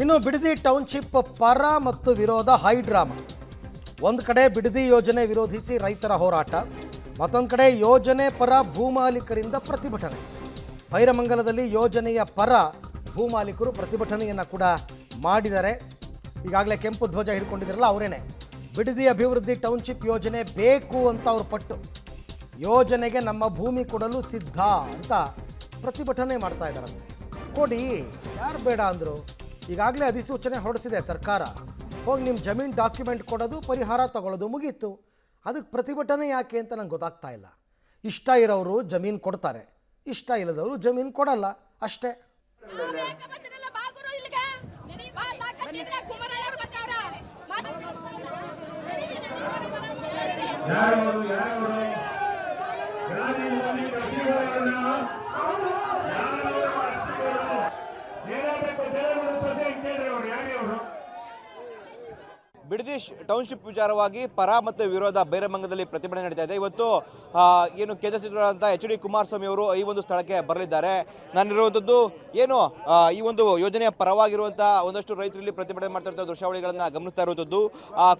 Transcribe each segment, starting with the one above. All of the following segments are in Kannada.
ಇನ್ನು ಬಿಡದಿ ಟೌನ್ಶಿಪ್ ಪರ ಮತ್ತು ವಿರೋಧ ಹೈ ಡ್ರಾಮಾ. ಒಂದು ಕಡೆ ಬಿಡದಿ ಯೋಜನೆ ವಿರೋಧಿಸಿ ರೈತರ ಹೋರಾಟ, ಮತ್ತೊಂದು ಕಡೆ ಯೋಜನೆ ಪರ ಭೂಮಾಲೀಕರಿಂದ ಪ್ರತಿಭಟನೆ. ಭೈರಮಂಗಲದಲ್ಲಿ ಯೋಜನೆಯ ಪರ ಭೂಮಾಲೀಕರು ಪ್ರತಿಭಟನೆಯನ್ನು ಕೂಡ ಮಾಡಿದ್ದಾರೆ. ಈಗಾಗಲೇ ಕೆಂಪು ಧ್ವಜ ಹಿಡ್ಕೊಂಡಿದ್ರಲ್ಲ ಅವರೇನೆ. ಬಿಡದಿ ಅಭಿವೃದ್ಧಿ ಟೌನ್ಶಿಪ್ ಯೋಜನೆ ಬೇಕು ಅಂತ ಅವ್ರು ಪಟ್ಟು ಯೋಜನೆಗೆ ನಮ್ಮ ಭೂಮಿ ಕೊಡಲು ಸಿದ್ಧ ಅಂತ ಪ್ರತಿಭಟನೆ ಮಾಡ್ತಾ ಇದ್ದಾರಂತೆ. ಕೊಡಿ, ಯಾರು ಬೇಡ ಅಂದರು. ಈಗಾಗಲೇ ಅಧಿಸೂಚನೆ ಹೊರಡಿಸಿದೆ ಸರ್ಕಾರ. ಹೋಗಿ ನಿಮ್ಮ ಜಮೀನು ಡಾಕ್ಯುಮೆಂಟ್ ಕೊಡೋದು, ಪರಿಹಾರ ತಗೊಳ್ಳೋದು, ಮುಗೀತು. ಅದಕ್ಕೆ ಪ್ರತಿಭಟನೆ ಯಾಕೆ ಅಂತ ನಂಗೆ ಗೊತ್ತಾಗ್ತಾ ಇಲ್ಲ. ಇಷ್ಟ ಇರೋರು ಜಮೀನು ಕೊಡ್ತಾರೆ, ಇಷ್ಟ ಇಲ್ಲದವರು ಜಮೀನು ಕೊಡಲ್ಲ, ಅಷ್ಟೇ. ಬಿಡದಿ ಟೌನ್ಶಿಪ್ ವಿಚಾರವಾಗಿ ಪರ ಮತ್ತು ವಿರೋಧ ಭೈರಮಂಗಲದಲ್ಲಿ ಪ್ರತಿಭಟನೆ ನಡೀತಾ ಇದೆ. ಇವತ್ತು ಏನು ಕೇಂದ್ರ ಸಚಿವರಾದಂಥ ಎಚ್ ಡಿ ಕುಮಾರಸ್ವಾಮಿ ಅವರು ಈ ಒಂದು ಸ್ಥಳಕ್ಕೆ ಬರಲಿದ್ದಾರೆ. ನಾನಿರುವಂಥದ್ದು ಏನು ಈ ಒಂದು ಯೋಜನೆಯ ಪರವಾಗಿರುವಂಥ ಒಂದಷ್ಟು ರೈತರಲ್ಲಿ ಪ್ರತಿಭಟನೆ ಮಾಡ್ತಾ ಇರುವಂಥ ದೃಶ್ಯಾವಳಿಗಳನ್ನು ಗಮನಿಸ್ತಾ ಇರುವಂಥದ್ದು.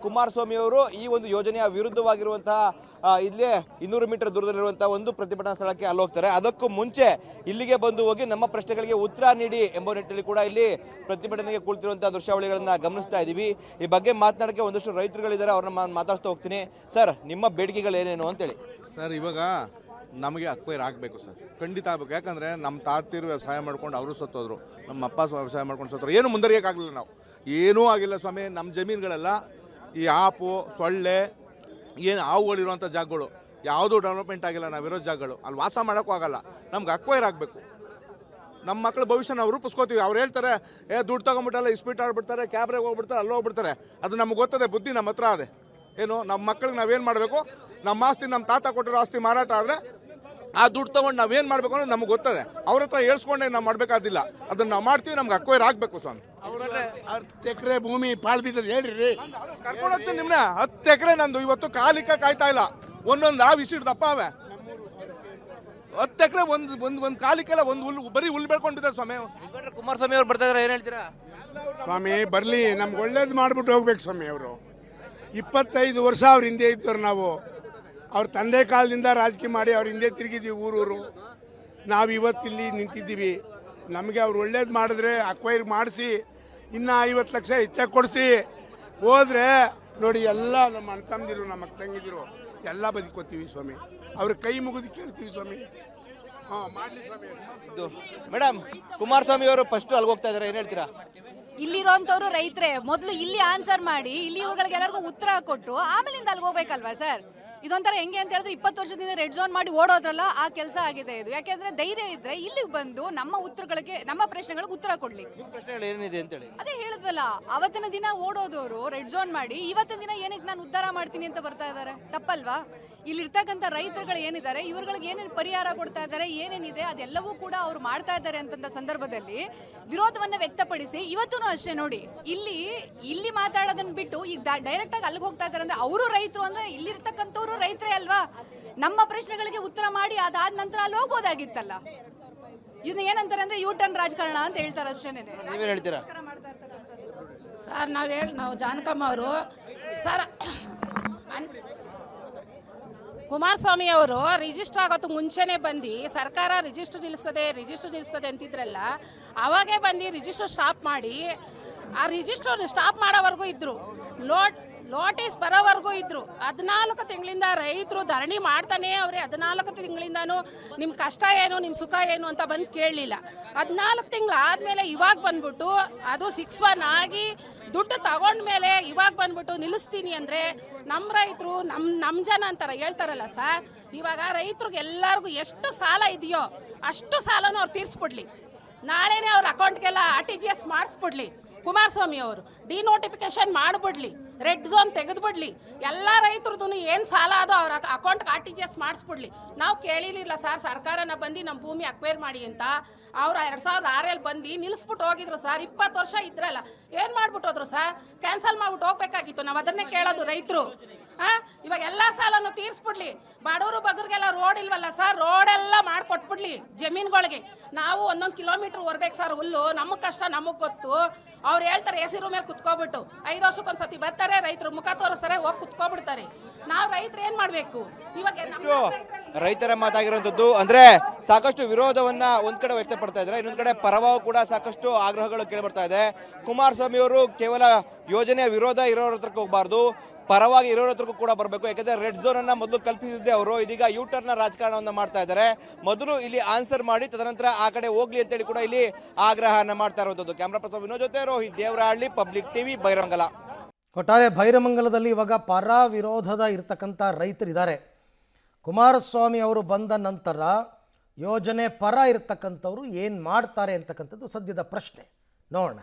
ಕುಮಾರಸ್ವಾಮಿ ಅವರು ಈ ಒಂದು ಯೋಜನೆಯ ವಿರುದ್ಧವಾಗಿರುವಂತಹ ಇಲ್ಲೇ 200 ಮೀಟರ್ ದೂರದಲ್ಲಿರುವಂಥ ಒಂದು ಪ್ರತಿಭಟನಾ ಸ್ಥಳಕ್ಕೆ ಅಲ್ಲಿ ಹೋಗ್ತಾರೆ. ಅದಕ್ಕೂ ಮುಂಚೆ ಇಲ್ಲಿಗೆ ಬಂದು ಹೋಗಿ ನಮ್ಮ ಪ್ರಶ್ನೆಗಳಿಗೆ ಉತ್ತರ ನೀಡಿ ಎಂಬ ನಿಟ್ಟಿನಲ್ಲಿ ಕೂಡ ಇಲ್ಲಿ ಪ್ರತಿಭಟನೆಗೆ ಕುಳಿತಿರುವಂಥ ದೃಶ್ಯಾವಳಿಗಳನ್ನು ಗಮನಿಸ್ತಾ ಇದ್ದೀವಿ. ಈ ಬಗ್ಗೆ ಮಾತನಾಡೋಕ್ಕೆ ಒಂದಷ್ಟು ರೈತರುಗಳಿದ್ದಾರೆ, ಅವ್ರನ್ನ ಮಾತಾಡ್ತಾ ಹೋಗ್ತೀನಿ. ಸರ್, ನಿಮ್ಮ ಬೇಡಿಕೆಗಳು ಏನೇನು ಅಂತೇಳಿ. ಸರ್, ಇವಾಗ ನಮಗೆ ಅಕ್ವೈರ್ ಆಗಬೇಕು ಸರ್, ಖಂಡಿತ ಆಗಬೇಕು. ಯಾಕಂದರೆ ನಮ್ಮ ತಾತಿರು ವ್ಯವಸಾಯ ಮಾಡ್ಕೊಂಡು ಅವರು ಸತ್ತೋದ್ರು, ನಮ್ಮ ಅಪ್ಪ ವ್ಯವಸಾಯ ಮಾಡ್ಕೊಂಡು ಸತ್ತೋರು. ಏನು ಮುಂದರಿಯೋಕ್ಕಾಗಲಿಲ್ಲ, ನಾವು ಏನೂ ಆಗಿಲ್ಲ ಸ್ವಾಮಿ. ನಮ್ಮ ಜಮೀನುಗಳೆಲ್ಲ ಈ ಆಪು ಸೊಳ್ಳೆ ಏನು ಹಾವುಗಳಿರುವಂಥ ಜಾಗಗಳು, ಯಾವುದೂ ಡೆವಲಪ್ಮೆಂಟ್ ಆಗಿಲ್ಲ. ನಾವಿರೋ ಜಾಗಗಳು ಅಲ್ಲಿ ವಾಸ ಮಾಡೋಕ್ಕೂ ಆಗಲ್ಲ. ನಮ್ಗೆ ಅಕ್ವೈರ್ ಆಗಬೇಕು. ನಮ್ಮ ಮಕ್ಕಳ ಭವಿಷ್ಯ ನಾವು ರೂಪಿಸ್ಕೋತೀವಿ. ಅವ್ರು ಹೇಳ್ತಾರೆ ದುಡ್ಡು ತೊಗೊಂಬಿಟ್ಟಲ್ಲ, ಇಸ್ಪೀಟ್ ಆಡ್ಬಿಡ್ತಾರೆ, ಕ್ಯಾಬ್ರಾಗ ಹೋಗ್ಬಿಡ್ತಾರೆ, ಅಲ್ಲಿ ಹೋಗ್ಬಿಡ್ತಾರೆ. ಅದು ನಮ್ಗೆ ಗೊತ್ತದೆ, ಬುದ್ಧಿ ನಮ್ಮ ಹತ್ರ ಅದೇ. ಏನು ನಮ್ಮ ಮಕ್ಕಳಿಗೆ ನಾವೇನು ಮಾಡಬೇಕು, ನಮ್ಮ ಆಸ್ತಿ ನಮ್ಮ ತಾತ ಕೊಟ್ಟಿರೋ ಆಸ್ತಿ ಮಾರಾಟ ಆದರೆ ಆ ದುಡ್ಡು ತೊಗೊಂಡು ನಾವೇನು ಮಾಡಬೇಕು ಅನ್ನೋದು ನಮ್ಗೆ ಗೊತ್ತದೆ. ಅವ್ರ ಹತ್ರ ಹೇಳ್ಸ್ಕೊಂಡೆ ನಾವು ಮಾಡಬೇಕಾದಿಲ್ಲ. ಅದನ್ನು ನಾವು ಮಾಡ್ತೀವಿ. ನಮ್ಗೆ ಅಕ್ವೈರ್ ಆಗಬೇಕು ಸ್ವಾಮಿ. 10 ಎಕರೆ ಭೂಮಿ ಪಾಳು ಬಿದ್ದದ ಹೇಳ್ರಿ. ಕರ್ಕೊಂಡು ಹೋಗ್ತೀನಿ ನಿಮ್ಮನ್ನ. 10 ಎಕರೆ ನಂದು ಇವತ್ತು ಕಾಲಿಕ್ಕ ಕಾಯ್ತಾ ಇಲ್ಲ. ಒಂದೊಂದು ಆ ವಿಸಿಡ್ದಪ್ಪ ಅವೇ 10 ಎಕರೆ ಒಂದು ಕಾಲಿಕ್ಕೆಲ್ಲ ಒಂದು ಹುಲ್ಲು, ಬರೀ ಹುಲ್ಲು ಬೆಳ್ಕೊಂಡಿದ್ದಾರೆ ಸ್ವಾಮಿ. ಕುಮಾರಸ್ವಾಮಿ ಅವ್ರು ಬರ್ತಾ ಇದ್ದಾರೆ, ಏನು ಹೇಳ್ತೀರಾ? ಸ್ವಾಮಿ ಬರಲಿ, ನಮ್ಗೆ ಒಳ್ಳೇದು ಮಾಡ್ಬಿಟ್ಟು ಹೋಗ್ಬೇಕು ಸ್ವಾಮಿ. ಅವರು 25 ವರ್ಷ ಅವ್ರ ಹಿಂದೆ ಇದ್ದವ್ರು. ನಾವು ಅವ್ರ ತಂದೆ ಕಾಲದಿಂದ ರಾಜಕೀಯ ಮಾಡಿ ಅವ್ರ ಹಿಂದೆ ತಿರುಗಿದ್ದೀವಿ ಊರೂರು. ನಾವು ಇವತ್ತಿಲ್ಲಿ ನಿಂತಿದ್ದೀವಿ. ನಮಗೆ ಅವ್ರು ಒಳ್ಳೇದು ಮಾಡಿದ್ರೆ ಅಕ್ವೈರ್ ಮಾಡಿಸಿ ಇನ್ನೂ 50 ಲಕ್ಷ ಹೆಚ್ಚಾಗಿ ಕೊಡಿಸಿ ಹೋದರೆ ನೋಡಿ, ಎಲ್ಲ ನಮ್ಮ ಅಣ್ಣ ತಮ್ಮದಿರು, ನಮ್ಮ ಅಕ್ಕ ತಂಗಿದಿರು ಎಲ್ಲ ಬದುಕೋತೀವಿ ಸ್ವಾಮಿ. ಅವ್ರ ಕೈ ಮುಗಿದು ಕೇಳ್ತೀವಿ ಸ್ವಾಮಿ. ಮಾಡಲಿ ಸ್ವಾಮಿ. ಇದು ಮೇಡಮ್, ಕುಮಾರಸ್ವಾಮಿ ಅವರು ಫಸ್ಟ್ ಅಲ್ಲಿಗೆ ಹೋಗ್ತಾ ಇದ್ದಾರೆ, ಏನು ಹೇಳ್ತೀರಾ? ಇಲ್ಲಿರೋಂಥವ್ರು ರೈತರೇ. ಮೊದಲು ಇಲ್ಲಿ ಆನ್ಸರ್ ಮಾಡಿ, ಇಲ್ಲಿ ಇವುಗಳಿಗೆಲ್ಲರಿಗೂ ಉತ್ತರ ಕೊಟ್ಟು ಆಮೇಲಿಂದ ಅಲ್ಲಿಗೆ ಹೋಗ್ಬೇಕಲ್ವಾ ಸರ್? ಇದೊಂಥರ ಹೆಂಗೆ ಅಂತ ಹೇಳಿದ್ರೆ 20 ವರ್ಷದಿಂದ ರೆಡ್ ಝೋನ್ ಮಾಡಿ ಓಡೋದ್ರಲ್ಲ, ಆ ಕೆಲಸ ಆಗಿದೆ ಇದು. ಯಾಕೆಂದ್ರೆ ಧೈರ್ಯ ಇದ್ರೆ ಇಲ್ಲಿಗೆ ಬಂದು ನಮ್ಮ ಉತ್ತರಗಳಿಗೆ, ನಮ್ಮ ಪ್ರಶ್ನೆಗಳಿಗೆ ಉತ್ತರ ಕೊಡ್ಲಿ. ಪ್ರಶ್ನೆಗಳು ಏನಿದೆ ಅಂತೇಳಿ ಅದೇ ಹೇಳಿದ್ವಲ್ಲ, ಅವತ್ತಿನ ದಿನ ಓಡೋದವರು ರೆಡ್ ಝೋನ್ ಮಾಡಿ, ಇವತ್ತಿನ ದಿನ ಏನಕ್ಕೆ ನಾನು ಉದ್ಧಾರ ಮಾಡ್ತೀನಿ ಅಂತ ಬರ್ತಾ ಇದ್ದಾರೆ. ತಪ್ಪಲ್ವಾ? ಇಲ್ಲಿರ್ತಕ್ಕಂಥ ರೈತರುಗಳು ಏನಿದ್ದಾರೆ, ಇವ್ರುಗಳಿಗೆ ಏನೇನು ಪರಿಹಾರ ಕೊಡ್ತಾ ಇದ್ದಾರೆ, ಏನೇನಿದೆ ಅದೆಲ್ಲವೂ ಕೂಡ ಅವ್ರು ಮಾಡ್ತಾ ಇದ್ದಾರೆ ಅಂತ ಸಂದರ್ಭದಲ್ಲಿ ವಿರೋಧವನ್ನ ವ್ಯಕ್ತಪಡಿಸಿ, ಇವತ್ತೂ ಅಷ್ಟೇ ನೋಡಿ, ಇಲ್ಲಿ ಮಾತಾಡೋದನ್ನ ಬಿಟ್ಟು ಈಗ ಡೈರೆಕ್ಟ್ ಆಗಿ ಅಲ್ಲಿಗೆ ಹೋಗ್ತಾ ಇದ್ದಾರೆ. ಅಂದ್ರೆ ಅವರು ರೈತರು ಅಂದ್ರೆ ಇಲ್ಲಿರ್ತಕ್ಕಂಥವ್ರು ರೈತರೇ ಅಲ್ವಾ? ನಮ್ಮ ಪ್ರಶ್ನೆಗಳಿಗೆ ಉತ್ತರ ಮಾಡಿ ಅದಾದ ನಂತರ ಅಲ್ಲಿ ಹೋಗ್ಬೋದಾಗಿತ್ತಲ್ಲ. ಇದನ್ನ ಏನಂತಾರೆ ಅಂದ್ರೆ ಯೂಟರ್ನ್ ರಾಜಕಾರಣ ಅಂತ ಹೇಳ್ತಾರೆ ಅಷ್ಟೇನೆ. ನೀವೇನು ಹೇಳ್ತೀರಾ? ಸರ್, ನಾವು ಜಾನಕಮ್ಮ ಅವರು ಸರ್, ಕುಮಾರಸ್ವಾಮಿ ಅವರು ರಿಜಿಸ್ಟರ್ ಆಗೋದು ಮುಂಚೆನೇ ಬಂದು ಸರ್ಕಾರ ರಿಜಿಸ್ಟರ್ ನಿಲ್ಲಿಸ್ತದೆ ಅಂತಿದ್ರಲ್ಲ, ಅವಾಗೇ ಬಂದು ರಿಜಿಸ್ಟರ್ ಸ್ಟಾಪ್ ಮಾಡಿ, ಆ ರಿಜಿಸ್ಟರ್ ಸ್ಟಾಪ್ ಮಾಡೋವರೆಗೂ ಇದ್ರು, ನೋಟಿಸ್ ಬರೋವರೆಗೂ ಇದ್ರು. 14 ತಿಂಗಳಿಂದ ರೈತರು ಧರಣಿ ಮಾಡ್ತಾನೆ ಅವ್ರೆ. 14 ತಿಂಗಳಿಂದಾನು ನಿಮ್ಮ ಕಷ್ಟ ಏನು, ನಿಮ್ಮ ಸುಖ ಏನು ಅಂತ ಬಂದು ಕೇಳಲಿಲ್ಲ. 14 ತಿಂಗಳು ಆದಮೇಲೆ ಇವಾಗ ಬಂದ್ಬಿಟ್ಟು ಅದು 6-1 ಆಗಿ ದುಡ್ಡು ತಗೊಂಡ್ಮೇಲೆ ಇವಾಗ ಬಂದ್ಬಿಟ್ಟು ನಿಲ್ಲಿಸ್ತೀನಿ ಅಂದರೆ ನಮ್ಮ ರೈತರು ನಮ್ಮ ಜನ ಅಂತಾರೆ ಹೇಳ್ತಾರಲ್ಲ ಸರ್. ಇವಾಗ ರೈತರಿಗೆ ಎಲ್ಲರಿಗೂ ಎಷ್ಟು ಸಾಲ ಇದೆಯೋ ಅಷ್ಟು ಸಾಲನೂ ಅವ್ರು ತೀರಿಸ್ಬಿಡ್ಲಿ. ನಾಳೆನೇ ಅವ್ರ ಅಕೌಂಟ್ಗೆಲ್ಲ RTGS ಮಾಡಿಸ್ಬಿಡ್ಲಿ. ಕುಮಾರಸ್ವಾಮಿ ಅವರು ಡಿನೋಟಿಫಿಕೇಶನ್ ಮಾಡಿಬಿಡ್ಲಿ, ರೆಡ್ ಝೋನ್ ತೆಗೆದುಬಿಡ್ಲಿ. ಎಲ್ಲ ರೈತರದ್ದು ಏನು ಸಾಲ ಅದೋ ಅವ್ರ ಅಕೌಂಟ್ಗೆ RTGS ಮಾಡಿಸ್ಬಿಡ್ಲಿ. ನಾವು ಕೇಳಿರಲಿಲ್ಲ ಸರ್, ಸರ್ಕಾರನ ಬಂದು ನಮ್ಮ ಭೂಮಿ ಅಕ್ವೈರ್ ಮಾಡಿ ಅಂತ. ಅವ್ರು 2006 ಬಂದು ನಿಲ್ಲಿಸ್ಬಿಟ್ಟು ಹೋಗಿದ್ರು ಸರ್. 20 ವರ್ಷ ಇದ್ರಲ್ಲ, ಏನು ಮಾಡ್ಬಿಟ್ಟು ಹೋದ್ರು ಸರ್? ಕ್ಯಾನ್ಸಲ್ ಮಾಡ್ಬಿಟ್ಟು ಹೋಗ್ಬೇಕಾಗಿತ್ತು. ನಾವು ಅದನ್ನೇ ಕೇಳೋದು ರೈತರು. ಇವಾಗ ಎಲ್ಲ ಸಾಲನು ತೀರಿಸ್ಬಿಡ್ಲಿ. ಬಡವರು ಬಗ್ಗರಿಗೆಲ್ಲ ರೋಡ್ ಇಲ್ವಲ್ಲ ಸರ್, ರೋಡೆಲ್ಲ ಮಾಡ್ಕೊಟ್ಬಿಡ್ಲಿ ಜಮೀನುಗಳಿಗೆ. ನಾವು 1 ಕಿಲೋಮೀಟರ್ ಹೊರ್ಬೇಕು ಸರ್ ಹುಲ್ಲು. ನಮಗೆ ಕಷ್ಟ ನಮಗೆ ಗೊತ್ತು. ಅವ್ರು ಹೇಳ್ತಾರೆ ಎ ಸಿ ರೂಮ್ ಮೇಲೆ ಕುತ್ಕೊಬಿಟ್ಟು 5 ವರ್ಷಕ್ಕೊಂದ್ಸತಿ ಬರ್ತಾರೆ, ರೈತರು ಮುಖ ತೋರಿಸ್ತಾರೆ, ಹೋಗಿ ಕುತ್ಕೊಬಿಡ್ತಾರೆ. ನಾವು ರೈತರು ಏನ್ ಮಾಡ್ಬೇಕು ಇವಾಗ? ರೈತರ ಮಾತಾಗಿರುವಂತದ್ದು ಅಂದ್ರೆ ಸಾಕಷ್ಟು ವಿರೋಧವನ್ನ ಒಂದ್ ಕಡೆ ವ್ಯಕ್ತಪಡ್ತಾ ಇದ್ದಾರೆ, ಇನ್ನೊಂದ್ ಕಡೆ ಪರವಾಗೂ ಕೂಡ ಸಾಕಷ್ಟು ಆಗ್ರಹಗಳು ಕೇಳಿಬರ್ತಾ ಇದೆ. ಕುಮಾರಸ್ವಾಮಿ ಅವರು ಕೇವಲ ಯೋಜನೆಯ ವಿರೋಧ ಇರೋರ ಹತ್ರಕ್ಕೆ ಹೋಗಬಾರ್ದು, ಪರವಾಗಿ ಇರೋರ ಹತ್ರಕ್ಕೂ ಕೂಡ ಬರಬೇಕು. ಯಾಕಂದ್ರೆ ರೆಡ್ ಝೋನ್ ಅನ್ನ ಮೊದಲು ಕಲ್ಪಿಸಿದ್ದೆ ಅವರು, ಇದೀಗ ಯೂಟರ್ನ್ ರಾಜಕಾರಣವನ್ನ ಮಾಡ್ತಾ ಇದ್ದಾರೆ. ಮೊದಲು ಇಲ್ಲಿ ಆನ್ಸರ್ ಮಾಡಿ ತದನಂತರ ಆ ಕಡೆ ಹೋಗ್ಲಿ ಅಂತೇಳಿ ಕೂಡ ಇಲ್ಲಿ ಆಗ್ರಹನ ಮಾಡ್ತಾ ಇರುವಂತದ್ದು. ಕ್ಯಾಮ್ರಾ ಪರ್ಸನ್ ವಿನೋದ್ ಜೊತೆ ರೋಹಿತ್ ದೇವರಹಳ್ಳಿ, ಪಬ್ಲಿಕ್ ಟಿವಿ, ಬೈರಂಗಲ. ಒಟ್ಟಾರೆ ಬೈರಮಂಗಲದಲ್ಲಿ ಇವಾಗ ಪರ ವಿರೋಧದ ಇರ್ತಕ್ಕಂಥ ರೈತರಿದ್ದಾರೆ. ಕುಮಾರಸ್ವಾಮಿ ಅವರು ಬಂದ ನಂತರ ಯೋಜನೆ ಪರ ಇರ್ತಕ್ಕಂಥವ್ರು ಏನು ಮಾಡ್ತಾರೆ ಅಂತಕ್ಕಂಥದ್ದು ಸದ್ಯದ ಪ್ರಶ್ನೆ. ನೋಡೋಣ.